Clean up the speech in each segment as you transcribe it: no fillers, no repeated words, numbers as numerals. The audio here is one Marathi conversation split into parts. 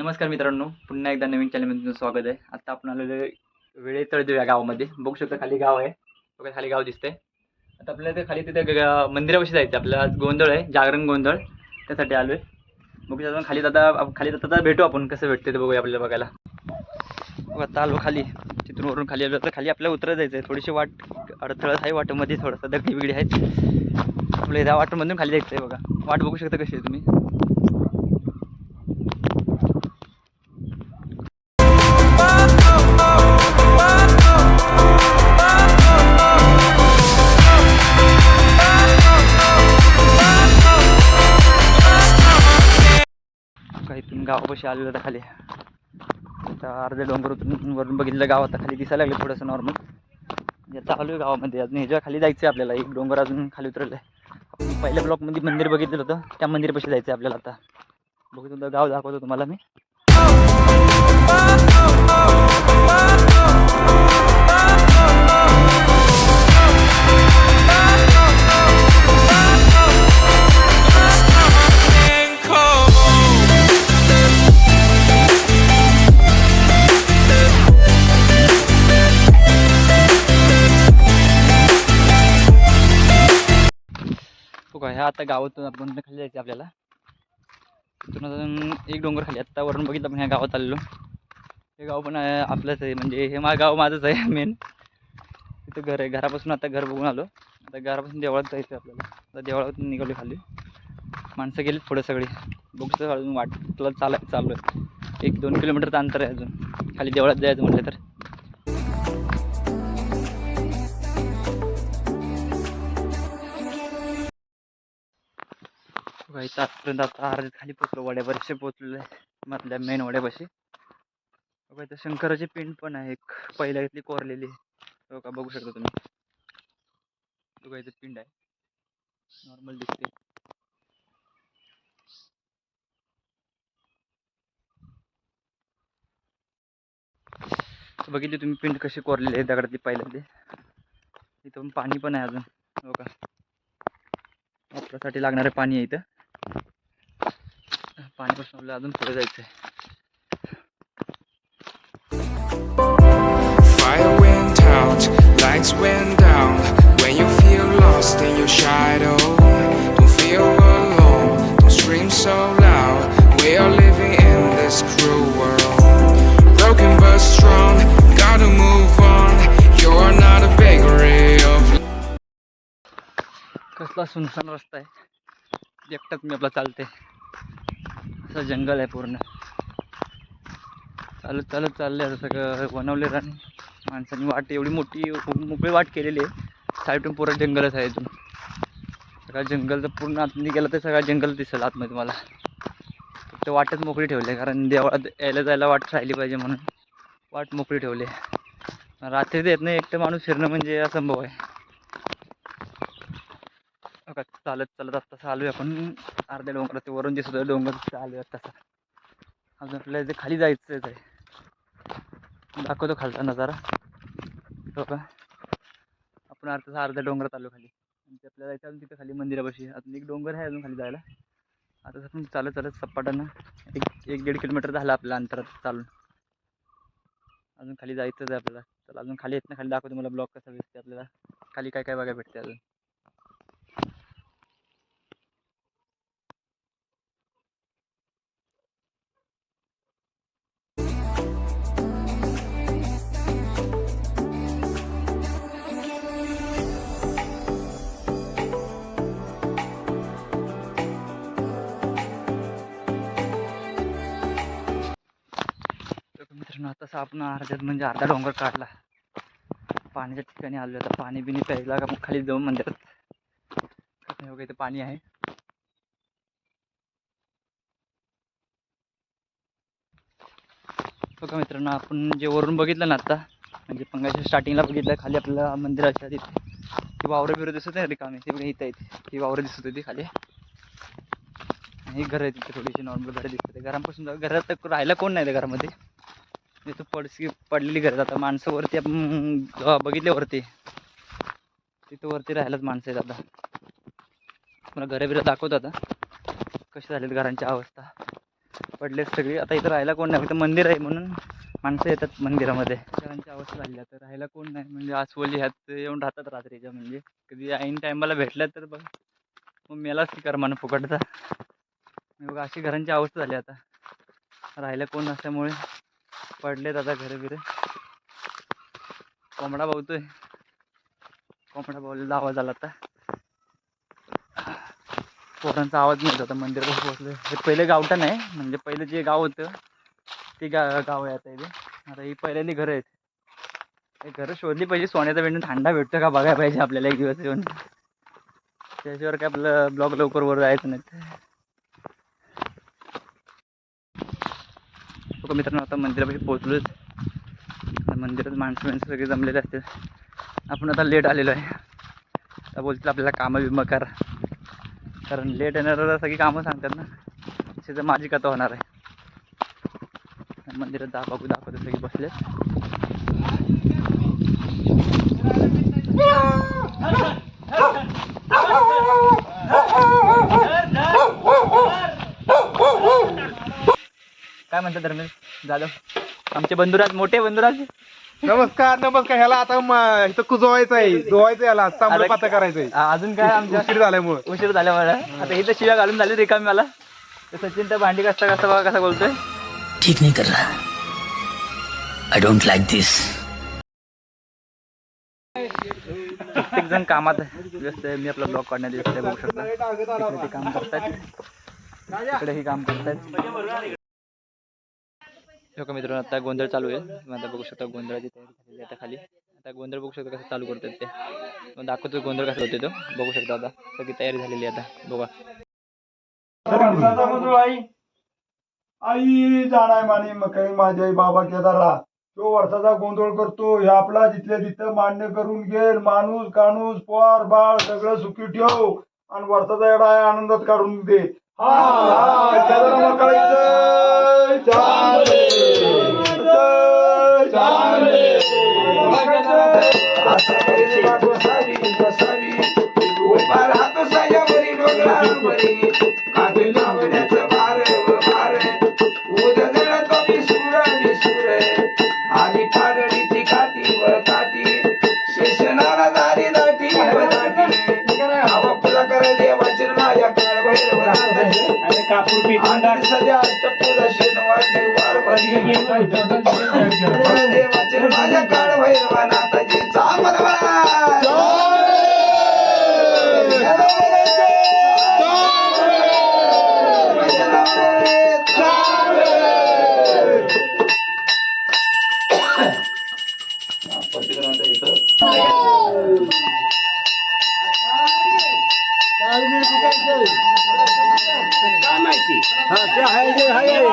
नमस्कार मित्रांनो, पुन्हा एकदा नवीन चॅनलमध्ये तुमचं स्वागत आहे. आता आपण आलेलो वेळे तळदेव या गावामध्ये. बघू शकता खाली गाव आहे. बघा खाली गाव दिसतंय. आता आपल्याला ते खाली तिथे मंदिरापाशी जायचं. आपल्याला आज गोंधळ आहे, जागरण गोंधळ, त्यासाठी आलोय. बघू शकता खाली जाता भेटू आपण. कसं भेटते ते बघूया आपल्याला बघायला. बघा आता आलो खाली. तिथून वरून खाली आलो तर खाली आपल्याला उतरत जायचं आहे. थोडीशी वाट अडथळत आहे, वाटेमध्ये थोडासा दगडी बिगडी आहेत. आपल्या त्या वाटेमधून खाली जायचं आहे. बघा वाट बघू शकता कशी आहे तुम्ही. इथून गावापाशी आलेलं आता खाली. आता अर्धे डोंगर उतरून वरून बघितलं गाव आता खाली दिसायला लागलं थोडंसं नॉर्मल. आता आलो गावामध्ये. अजून ह्याच्या खाली जायचं आहे आपल्याला. एक डोंगर अजून खाली उतरलं आहे. आपण पहिल्या ब्लॉकमध्ये मंदिर बघितलेलं होतं, त्या मंदिरापाशी जायचं आहे आपल्याला. आता बघू तुमचं गाव दाखवतो तुम्हाला मी. ह्या आता गावातून आपण खाली जायचं आपल्याला. तिथून अजून एक डोंगर खाली. आत्ता वरून बघितलं आपण ह्या गावात आलेलो. हे गाव पण आपलंच आहे, म्हणजे हे गाव माझंच आहे मेन. तिथं घर आहे. घरापासून आता घर बघून आलो. आता घरापासून देवळात जायचं आपल्याला. आता देवळातून निघालो खाली. माणसं गेली थोडं सगळी. बघू अजून वाटलं चालू आहे. 1-2 किलोमीटरचं अंतर आहे अजून खाली देवळात जायचं म्हटलं तर. इथं आजपर्यंत आता अर्ध्यात खाली पोचलो. वड्यापाशी पोचलेलं आहे, मधल्या मेन वड्यापाशी. बघा इथं शंकराची पिंड पण आहे एक, पहिल्या इथली कोरलेली. बघा बघू शकता तुम्ही. बघा इथं पिंड आहे, नॉर्मल दिसते. बघितली तुम्ही पिंड कशी कोरलेली आहे दगडातली पहिल्यांदा. इथं पण पाणी पण आहे अजून. बघा आपल्यासाठी लागणारे पाणी आहे इथं. पाणीपासून आपल्याला अजून पुढे जायचं आहे. Fire went out, lights went down. When you feel lost in your shadow, don't feel alone, don't scream so loud. We are living in this cruel world, broken but strong, gotta move on. You are not a bakery of. कसला सुनसान रस्ता आहे, एकटाच मी आपला चालते. असं जंगल आहे पूर्ण. चालत चालत चालले आता सगळं बनवलेलं. आणि माणसांनी वाट एवढी मोठी मोकळी वाट केलेली आहे. साईडून पूर्ण जंगलच आहे. इथून सगळं जंगल तर पूर्ण आतमध्ये गेलं तर सगळं जंगल दिसेल आतमध्ये तुम्हाला. फक्त वाटच मोकळी ठेवली आहे, कारण देवळात यायला जायला वाट राहिली पाहिजे म्हणून वाट मोकळी ठेवली आहे. रात्री येत नाही एकटं माणूस फिरणं म्हणजे असंभव आहे. चालत चालत तसं आलोय आपण. अर्ध्या डोंगरात वरून दिसत डोंगर आलोय तसा. अजून आपल्याला इथे खाली जायचंच आहे. दाखवतो खालचा नजारा. बघा आपण अर्ध्या डोंगरात आलो खाली. आणि आपल्याला जायचं अजून तिथे खाली मंदिरापाशी. अजून एक डोंगर आहे अजून खाली जायला. आता आपण चालत चालत सपाटानं 1-1.5 किलोमीटर झालं आपल्या अंतरात चालून. अजून खाली जायचंच आहे आपल्याला. तर अजून खाली येत ना, खाली दाखवतो मला ब्लॉक कसा दिसते आपल्याला. खाली काय काय बघायला भेटते अजून. मित्रांनो आता आपण अर्ध्यात म्हणजे अर्धा डोंगर काढला. पाण्याच्या ठिकाणी आलो. आता पाणी बिनी प्यायला का मग खाली जाऊन मंदिरात. बघा इथं पाणी आहे. बघा मित्रांनो आपण जे वरून बघितलं ना आता, म्हणजे पंगाच्या स्टार्टिंगला बघितलं खाली आपल्याला मंदिराच्या तिथे ती वावरं बिरं दिसत आहे रिकामी. ते बघा इथं आहेत ती वावरं दिसत होती खाली. आणि घर आहे तिथे थोडीशी नॉर्मल घरं दिसत. घरापासून घरात राहायला कोण नाही त्या घरामध्ये. तिथं पडलेली घर. आता माणसं वरती आपण बघितले वरती, तिथं वरती राहायलाच माणसं आहेत. आता मला घरं बिरं दाखवतो आता कशी झालीत घरांची अवस्था. पडले सगळी. आता इथं राहायला कोण नाही, इथं मंदिर आहे म्हणून माणसं येतात मंदिरामध्ये. घरांची अवस्था झाली आता राहायला कोण नाही, म्हणजे आसवली ह्यात येऊन राहतात रात्रीच्या. म्हणजे कधी ऐन टायमाला भेटल्या तर बघ मग मेलाच की करमानं फुकटचा. बघा अशी घरांची अवस्था झाली आता, राहायला कोण नसल्यामुळे पडलेत आता घरं बिरं. कोंबडा भावतोय, कोंबडा भावलेला आवाज आला आता. पोरांचा आवाज नाही होता मंदिरात पोहोचलं. हे पहिले गावठण आहे, म्हणजे पहिलं जे गाव होतं ते गाव आहे आता इथे. आता ही पहिल्यांदी घरं आहेत. हे घरं शोधली पाहिजे, सोन्याचा भेटून थंडा भेटतो का बघायला पाहिजे आपल्याला एक दिवस येऊन. त्याच्यावर काय आपलं ब्लॉग लवकर वर जायचं नाही. बघा मित्रांनो आता मंदिरापाशी पोहोचलोच. मंदिरात माणसं सगळे जमलेले असतील. आपण आता लेट आलेलो आहे. आता बोलतील आपल्याला कामं बिमं करा, कारण लेट येणाऱ्याला सगळी कामं सांगतात ना. तशी तर माझी कथा होणार आहे. मंदिरात दाखवतो सगळे बसलेत. काय म्हणतात धर्मेश जाधव, आमचे बंधुराज, मोठे बंधुराज. नमस्कार नमस्कार. ह्याला आता इथं कुजवायचं आहे, जोवायचं याला तांबडं पातळ करायचंय. अजून काय आमच्या उशीर झाल्यामुळे उशीर झाल्यामुळे आता इथं शिव्या घालून झाली रिकामी मला. सचिन तर भांडी कसा बघा कसा बोलतोय. ठीक नहीं कर रहा. I don't like this. प्रत्येक जण कामात व्यस्त आहे. मी आपला ब्लॉग काढण्यात व्यस्त आहे, बघू शकता. तिकडे ते काम करतात, इकडेही काम करतात. हो का मित्रांनो, आता गोंधळ चालू आहे. आता बघू शकता गोंधळाची तयारी झालेली आहे. आता खाली आता गोंधळ बघू शकता कसं चालू करतात ते. मग दाखवतो गोंधळ कसं होते तो, बघू शकता. आता सगळी तयारी झालेली आहे. आता बघा. आई जाणाय माने मकई माझ्या बाबा केदारला तो वर्षाचा गोंधळ करतो. हे आपला जिथल्या तिथं मान्य करून घेईल. माणूस काणूस पोर बाळ सगळं सुखी ठेव आणि वर्षाचा एवढा आनंदात काढून दे. केदार मकळीचं चांगले माझ्या काळ भैरवानाथाची Hey,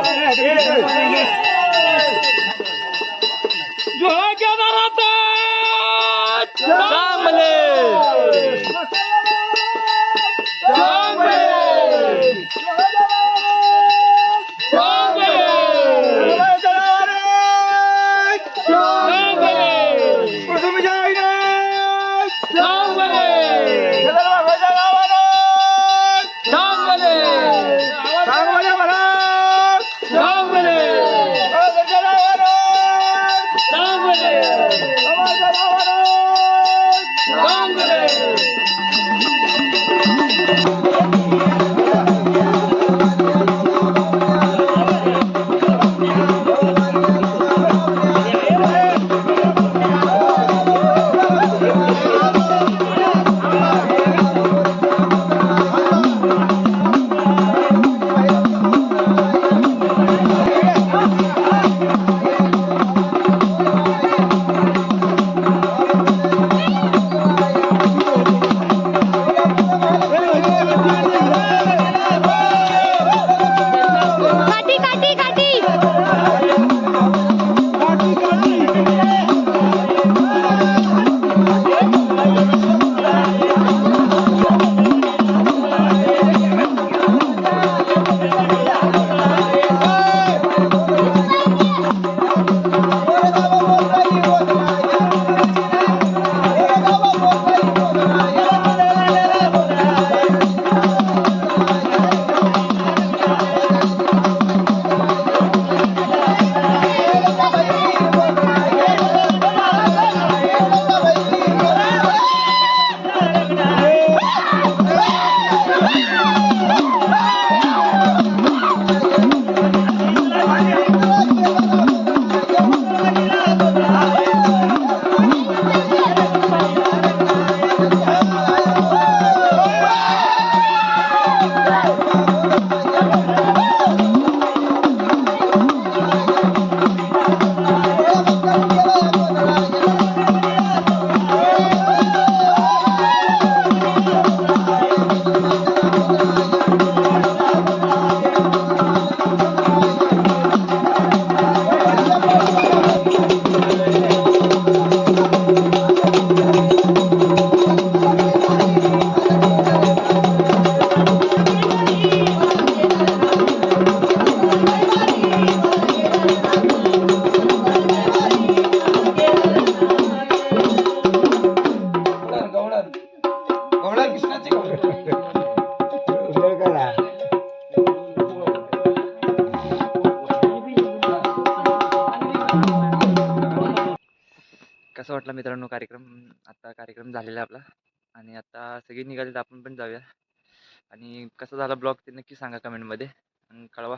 वाटला मित्रांनो कार्यक्रम. आता कार्यक्रम झालेला आहे आपला आणि आता सगळे निघाले तर आपण पण जाऊया. आणि कसा झाला ब्लॉग ते नक्की सांगा कमेंटमध्ये आणि कळवा.